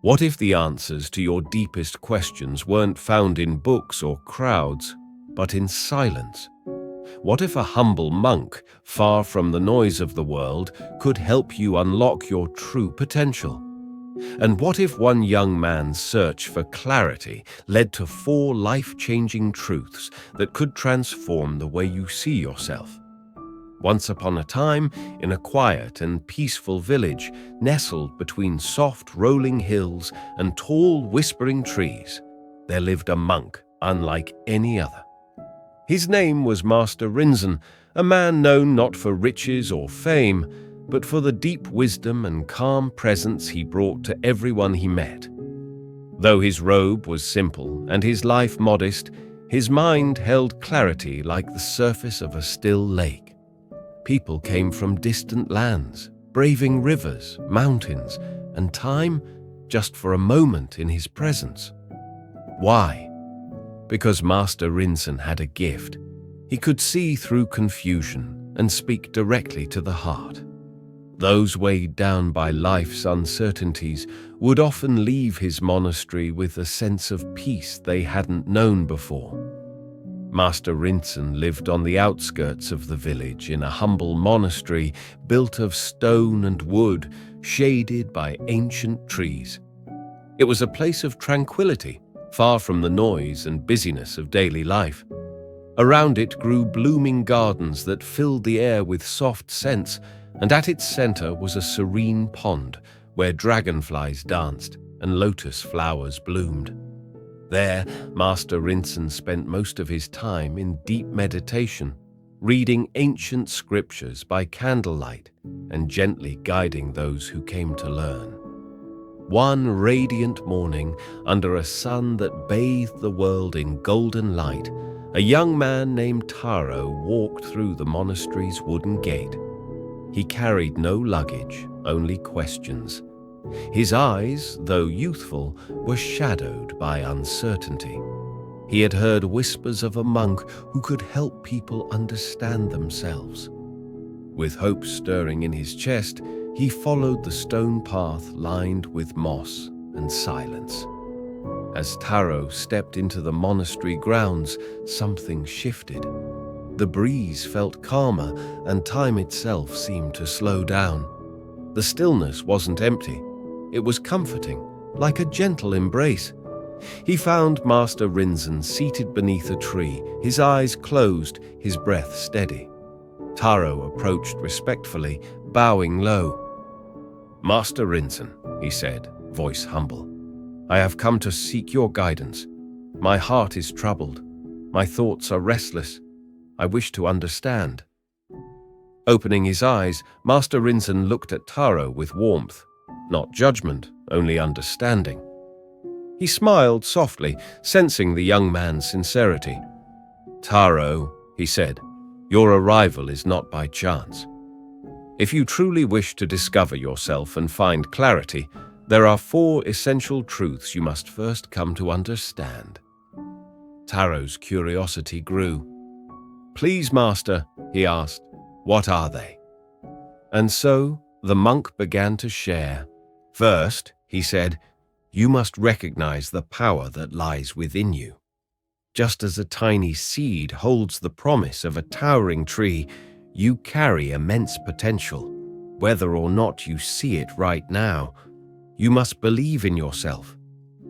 What if the answers to your deepest questions weren't found in books or crowds, but in silence? What if a humble monk, far from the noise of the world, could help you unlock your true potential? And what if one young man's search for clarity led to 4 life-changing truths that could transform the way you see yourself? Once upon a time, in a quiet and peaceful village, nestled between soft rolling hills and tall whispering trees, there lived a monk unlike any other. His name was Master Rinzin, a man known not for riches or fame, but for the deep wisdom and calm presence he brought to everyone he met. Though his robe was simple and his life modest, his mind held clarity like the surface of a still lake. People came from distant lands, braving rivers, mountains, and time just for a moment in his presence. Why? Because Master Rinzin had a gift. He could see through confusion and speak directly to the heart. Those weighed down by life's uncertainties would often leave his monastery with a sense of peace they hadn't known before. Master Rinzin lived on the outskirts of the village in a humble monastery built of stone and wood, shaded by ancient trees. It was a place of tranquility, far from the noise and busyness of daily life. Around it grew blooming gardens that filled the air with soft scents, and at its center was a serene pond where dragonflies danced and lotus flowers bloomed. There, Master Rinzin spent most of his time in deep meditation, reading ancient scriptures by candlelight and gently guiding those who came to learn. One radiant morning, under a sun that bathed the world in golden light, a young man named Taro walked through the monastery's wooden gate. He carried no luggage, only questions. His eyes, though youthful, were shadowed by uncertainty. He had heard whispers of a monk who could help people understand themselves. With hope stirring in his chest, he followed the stone path lined with moss and silence. As Taro stepped into the monastery grounds, something shifted. The breeze felt calmer, and time itself seemed to slow down. The stillness wasn't empty. It was comforting, like a gentle embrace. He found Master Rinzin seated beneath a tree, his eyes closed, his breath steady. Taro approached respectfully, bowing low. "Master Rinzin," he said, voice humble, "I have come to seek your guidance. My heart is troubled. My thoughts are restless. I wish to understand." Opening his eyes, Master Rinzin looked at Taro with warmth. Not judgment, only understanding. He smiled softly, sensing the young man's sincerity. "Taro," he said, "your arrival is not by chance. If you truly wish to discover yourself and find clarity, there are 4 essential truths you must first come to understand." Taro's curiosity grew. "Please, Master," he asked, "what are they?" And so the monk began to share. "First," he said, "you must recognize the power that lies within you. Just as a tiny seed holds the promise of a towering tree, you carry immense potential, whether or not you see it right now. You must believe in yourself.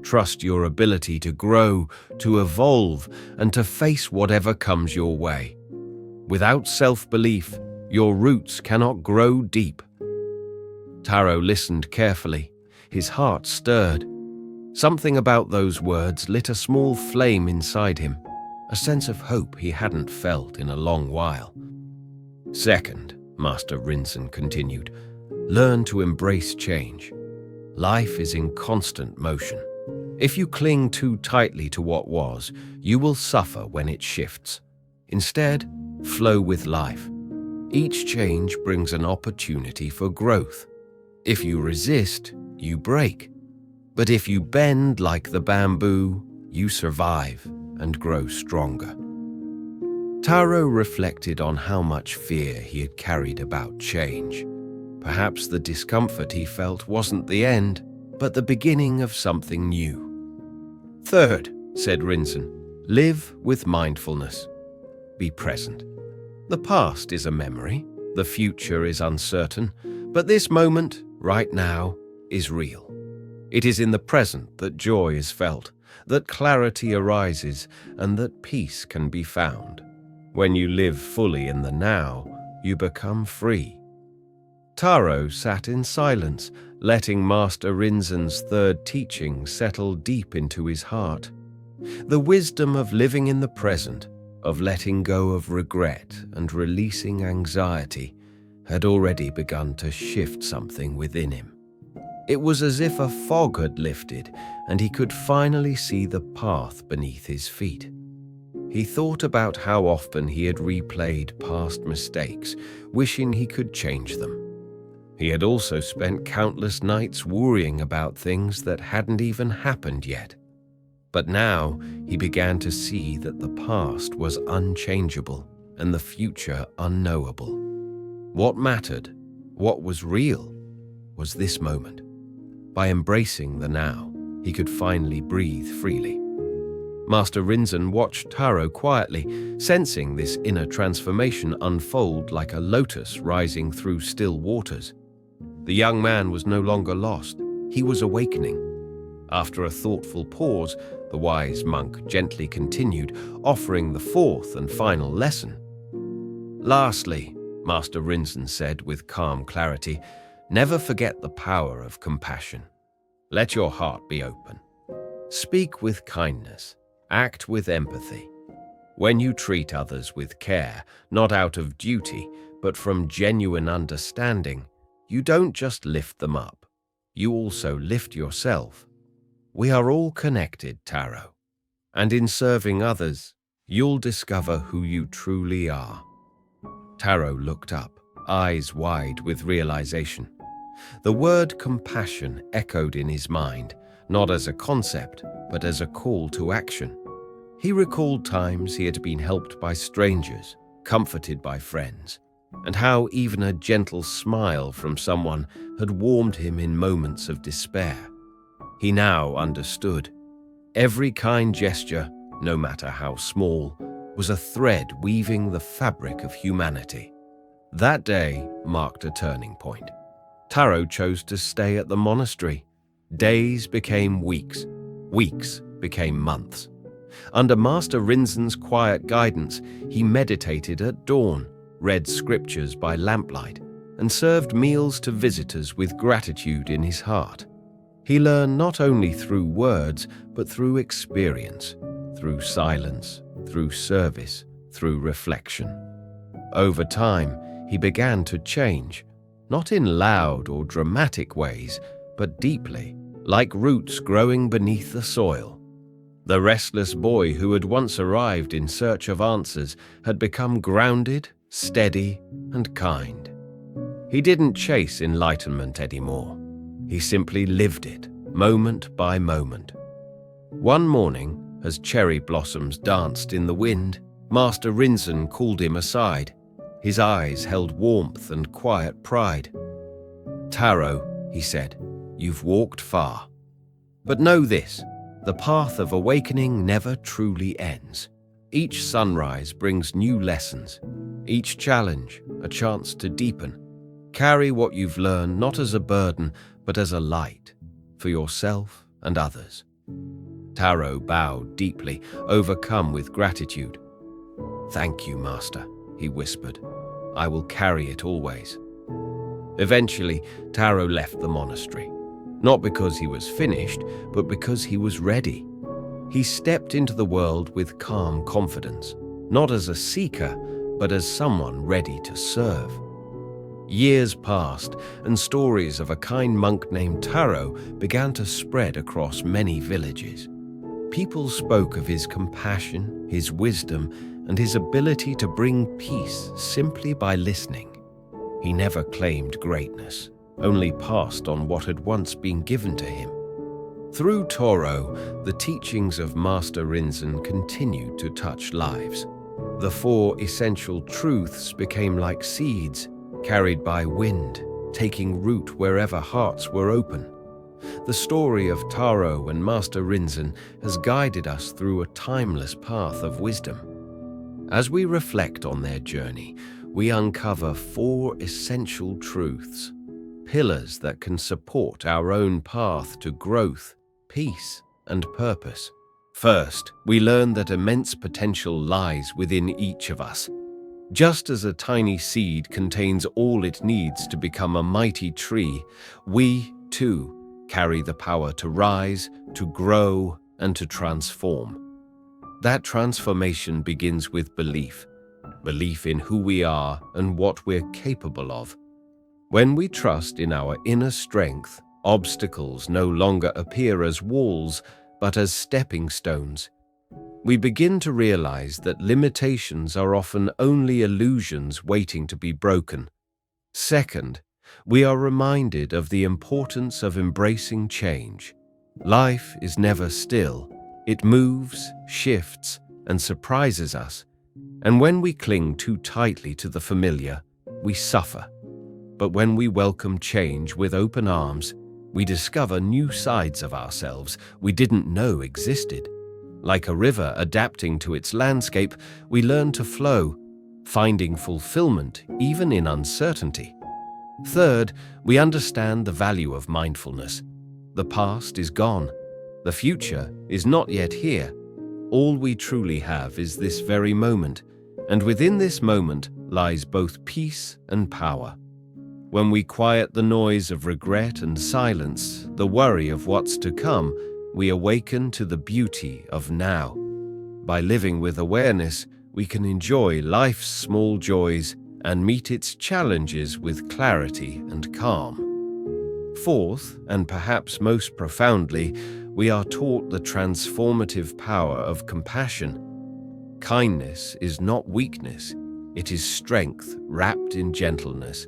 Trust your ability to grow, to evolve, and to face whatever comes your way. Without self-belief, your roots cannot grow deep." Taro listened carefully, his heart stirred. Something about those words lit a small flame inside him, a sense of hope he hadn't felt in a long while. "Second," Master Rinzin continued, "learn to embrace change. Life is in constant motion. If you cling too tightly to what was, you will suffer when it shifts. Instead, flow with life. Each change brings an opportunity for growth. If you resist, you break. But if you bend like the bamboo, you survive and grow stronger." Taro reflected on how much fear he had carried about change. Perhaps the discomfort he felt wasn't the end, but the beginning of something new. Third, said Rinzin, live with mindfulness. Be present. The past is a memory, the future is uncertain, but this moment, right now, is real. It is in the present that joy is felt, that clarity arises, and that peace can be found. When you live fully in the now, you become free. Taro sat in silence, letting Master Rinzin's third teaching settle deep into his heart. The wisdom of living in the present, of letting go of regret and releasing anxiety, had already begun to shift something within him. It was as if a fog had lifted and he could finally see the path beneath his feet. He thought about how often he had replayed past mistakes, wishing he could change them. He had also spent countless nights worrying about things that hadn't even happened yet. But now he began to see that the past was unchangeable and the future unknowable. What mattered, what was real, was this moment. By embracing the now, he could finally breathe freely. Master Rinzin watched Taro quietly, sensing this inner transformation unfold like a lotus rising through still waters. The young man was no longer lost. He was awakening. After a thoughtful pause, the wise monk gently continued, offering the fourth and final lesson. Lastly, Master Rinzin said with calm clarity, never forget the power of compassion. Let your heart be open. Speak with kindness. Act with empathy. When you treat others with care, not out of duty, but from genuine understanding, you don't just lift them up. You also lift yourself. We are all connected, Taro. And in serving others, you'll discover who you truly are. Taro looked up, eyes wide with realization. The word compassion echoed in his mind, not as a concept, but as a call to action. He recalled times he had been helped by strangers, comforted by friends, and how even a gentle smile from someone had warmed him in moments of despair. He now understood. Every kind gesture, no matter how small, was a thread weaving the fabric of humanity. That day marked a turning point. Taro chose to stay at the monastery. Days became weeks. Weeks became months. Under Master Rinzin's quiet guidance, he meditated at dawn, read scriptures by lamplight, and served meals to visitors with gratitude in his heart. He learned not only through words, but through experience, through silence, through service, through reflection. Over time, he began to change, not in loud or dramatic ways, but deeply, like roots growing beneath the soil. The restless boy who had once arrived in search of answers had become grounded, steady, and kind. He didn't chase enlightenment anymore. He simply lived it, moment by moment. One morning, as cherry blossoms danced in the wind, Master Rinzin called him aside. His eyes held warmth and quiet pride. Taro, he said, you've walked far. But know this, the path of awakening never truly ends. Each sunrise brings new lessons, each challenge a chance to deepen. Carry what you've learned not as a burden, but as a light, for yourself and others. Taro bowed deeply, overcome with gratitude. Thank you, Master, he whispered. I will carry it always. Eventually, Taro left the monastery, not because he was finished, but because he was ready. He stepped into the world with calm confidence, not as a seeker, but as someone ready to serve. Years passed, and stories of a kind monk named Taro began to spread across many villages. People spoke of his compassion, his wisdom, and his ability to bring peace simply by listening. He never claimed greatness, only passed on what had once been given to him. Through Toro, the teachings of Master Rinzin continued to touch lives. The four essential truths became like seeds, carried by wind, taking root wherever hearts were open. The story of Taro and Master Rinzin has guided us through a timeless path of wisdom. As we reflect on their journey, we uncover 4 essential truths, pillars that can support our own path to growth, peace, and purpose. First, we learn that immense potential lies within each of us. Just as a tiny seed contains all it needs to become a mighty tree, we, too, carry the power to rise, to grow, and to transform. That transformation begins with belief in who we are and what we're capable of. When we trust in our inner strength, obstacles no longer appear as walls, but as stepping stones. We begin to realize that limitations are often only illusions waiting to be broken. Second, we are reminded of the importance of embracing change. Life is never still. It moves, shifts, and surprises us. And when we cling too tightly to the familiar, we suffer. But when we welcome change with open arms, we discover new sides of ourselves we didn't know existed. Like a river adapting to its landscape, we learn to flow, finding fulfillment even in uncertainty. Third, we understand the value of mindfulness. The past is gone. The future is not yet here. All we truly have is this very moment, and within this moment lies both peace and power. When we quiet the noise of regret and silence the worry of what's to come, we awaken to the beauty of now. By living with awareness, we can enjoy life's small joys and meet its challenges with clarity and calm. Fourth, and perhaps most profoundly, we are taught the transformative power of compassion. Kindness is not weakness, it is strength wrapped in gentleness.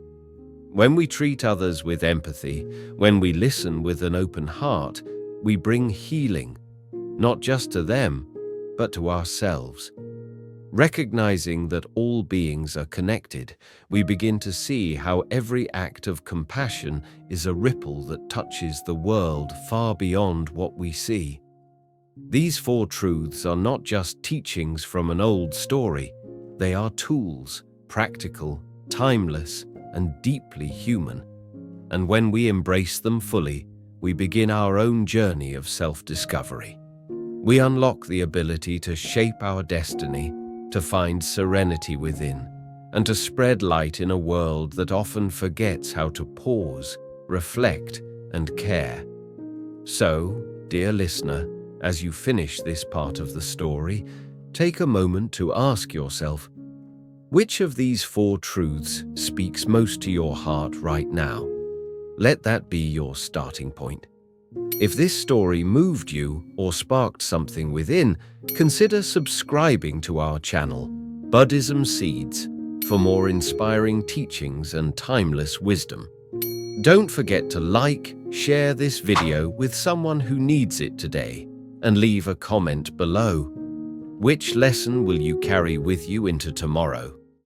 When we treat others with empathy, when we listen with an open heart, we bring healing, not just to them, but to ourselves. Recognizing that all beings are connected, we begin to see how every act of compassion is a ripple that touches the world far beyond what we see. These 4 truths are not just teachings from an old story. They are tools, practical, timeless, and deeply human. And when we embrace them fully, we begin our own journey of self-discovery. We unlock the ability to shape our destiny, to find serenity within, and to spread light in a world that often forgets how to pause, reflect, and care. So, dear listener, as you finish this part of the story, take a moment to ask yourself, which of these 4 truths speaks most to your heart right now? Let that be your starting point. If this story moved you or sparked something within, consider subscribing to our channel, Buddhism Seeds, for more inspiring teachings and timeless wisdom. Don't forget to like, share this video with someone who needs it today, and leave a comment below. Which lesson will you carry with you into tomorrow?